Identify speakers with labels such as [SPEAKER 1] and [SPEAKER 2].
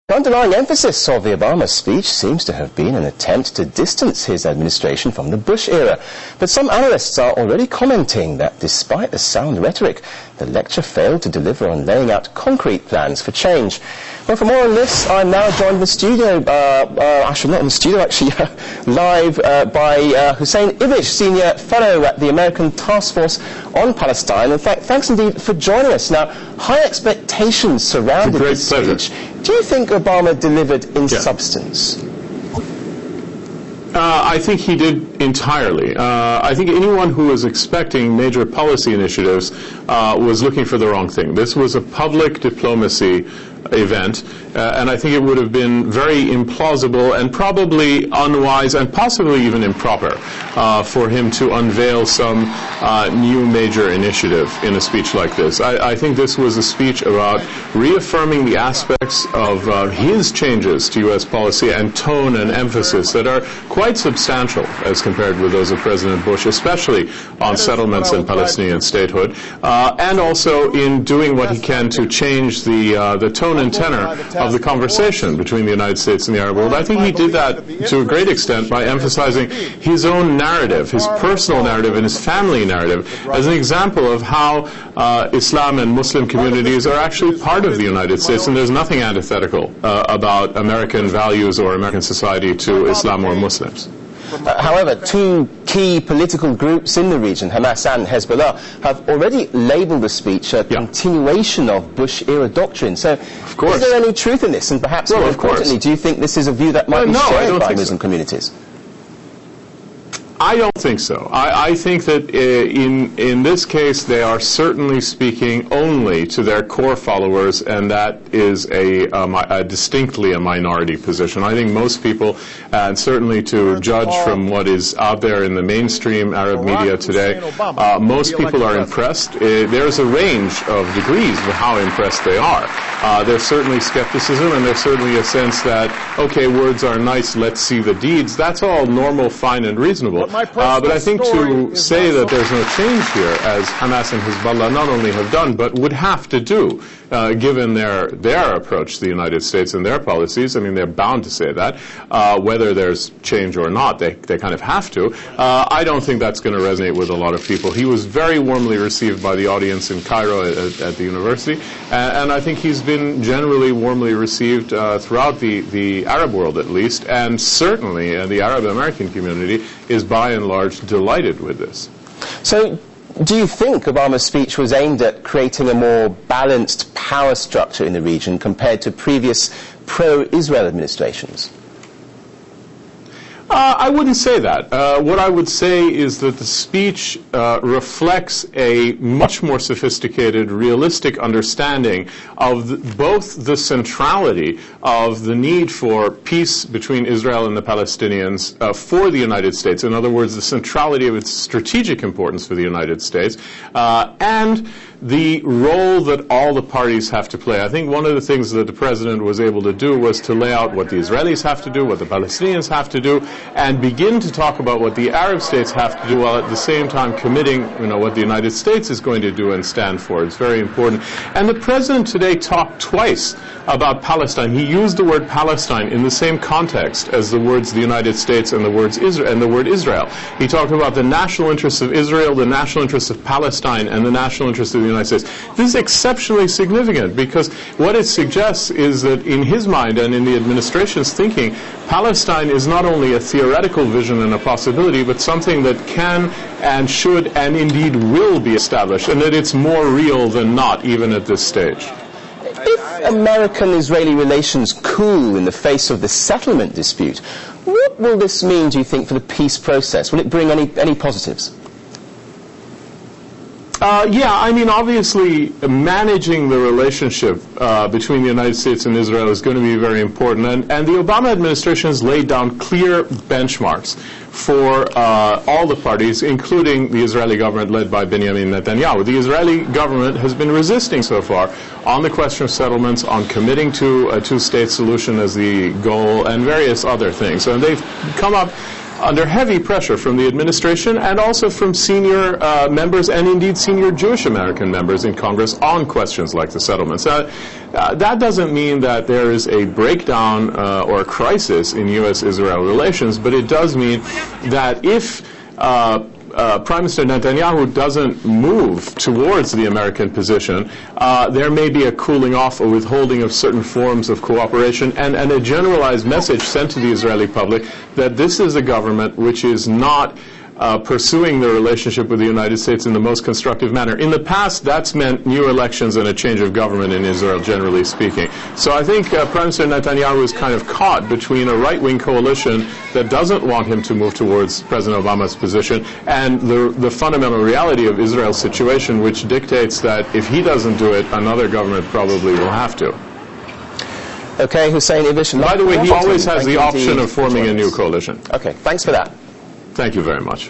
[SPEAKER 1] The underlying emphasis of the Obama speech seems to have been an attempt to distance his administration from the Bush era. But some analysts are already commenting that despite the sound rhetoric, the lecture failed to deliver on laying out concrete plans for change. Well, for more on this, I'm now joined in the studio, actually not in the studio, actually live by Huseein Ibish, Senior Fellow at the American Task Force on Palestine. In fact, thanks indeed for joining us. Now, high expectations surrounded this speech. Do you think Obama delivered in substance?
[SPEAKER 2] I think he did entirely. I think anyone who was expecting major policy initiatives was looking for the wrong thing. This was a public diplomacy event, and I think it would have been very implausible and probably unwise and possibly even improper for him to unveil some new major initiative in a speech like this. I think this was a speech about reaffirming the aspects of his changes to U.S. policy and tone and emphasis that are quite substantial as compared with those of President Bush, especially on settlements and Palestinian statehood, and also in doing what he can to change the tone and tenor of the conversation between the United States and the Arab world. I think he did that to a great extent by emphasizing his own narrative, his personal narrative and his family narrative, as an example of how Islam and Muslim communities are actually part of the United States, and there's nothing antithetical about American values or American society to Islam or Muslims.
[SPEAKER 1] However, two key political groups in the region, Hamas and Hezbollah, have already labelled the speech a continuation of Bush-era doctrine. So, is there any truth in this? And perhaps more importantly, do you think this is a view that might be shared by Muslim communities?
[SPEAKER 2] I don't think so. I think that in this case they are certainly speaking only to their core followers, and that is distinctly a minority position. I think most people, and certainly to judge from what is out there in the mainstream Arab media today, most people are impressed. There's a range of degrees of how impressed they are. There's certainly skepticism, and there's certainly a sense that, okay, words are nice, let's see the deeds. That's all normal, fine, and reasonable. But I think to say that there's no change here, as Hamas and Hezbollah not only have done, but would have to do, given their approach to the United States and their policies, I mean, they're bound to say that, whether there's change or not, they kind of have to. I don't think that's going to resonate with a lot of people. He was very warmly received by the audience in Cairo at the university, and I think he's been generally warmly received throughout the Arab world, at least, and certainly the Arab American community is by and large delighted with this.
[SPEAKER 1] So, do you think Obama's speech was aimed at creating a more balanced power structure in the region compared to previous pro-Israel administrations?
[SPEAKER 2] I wouldn't say that. What I would say is that the speech reflects a much more sophisticated, realistic understanding of both the centrality of the need for peace between Israel and the Palestinians for the United States. In other words, the centrality of its strategic importance for the United States, and the role that all the parties have to play. I think one of the things that the President was able to do was to lay out what the Israelis have to do, what the Palestinians have to do, and begin to talk about what the Arab states have to do, while at the same time committing, what the United States is going to do and stand for. It's very important. And the President today talked twice about Palestine. He used the word Palestine in the same context as the words the United States and the word Israel. He talked about the national interests of Israel, the national interests of Palestine, and the national interests of the United States. This is exceptionally significant because what it suggests is that in his mind and in the administration's thinking, Palestine is not only a theoretical vision and a possibility, but something that can and should and indeed will be established, and that it's more real than not, even at this stage.
[SPEAKER 1] If American-Israeli relations cool in the face of the settlement dispute, what will this mean, do you think, for the peace process? Will it bring any positives?
[SPEAKER 2] I mean, obviously, managing the relationship between the United States and Israel is going to be very important. And the Obama administration has laid down clear benchmarks for all the parties, including the Israeli government led by Benjamin Netanyahu. The Israeli government has been resisting so far on the question of settlements, on committing to a two-state solution as the goal, and various other things. And they've come up under heavy pressure from the administration and also from senior members and indeed senior Jewish American members in Congress on questions like the settlements. That doesn't mean that there is a breakdown or a crisis in U.S.-Israel relations, but it does mean that if Prime Minister Netanyahu doesn't move towards the American position, there may be a cooling off or withholding of certain forms of cooperation and a generalized message sent to the Israeli public that this is a government which is not pursuing the relationship with the United States in the most constructive manner. In the past, that's meant new elections and a change of government in Israel, generally speaking. So I think Prime Minister Netanyahu is kind of caught between a right-wing coalition that doesn't want him to move towards President Obama's position and the fundamental reality of Israel's situation, which dictates that if he doesn't do it, another government probably will have to.
[SPEAKER 1] Okay, Huseein Ibish.
[SPEAKER 2] By the way, he always has the option of forming a new coalition.
[SPEAKER 1] Okay, thanks for that.
[SPEAKER 2] Thank you very much.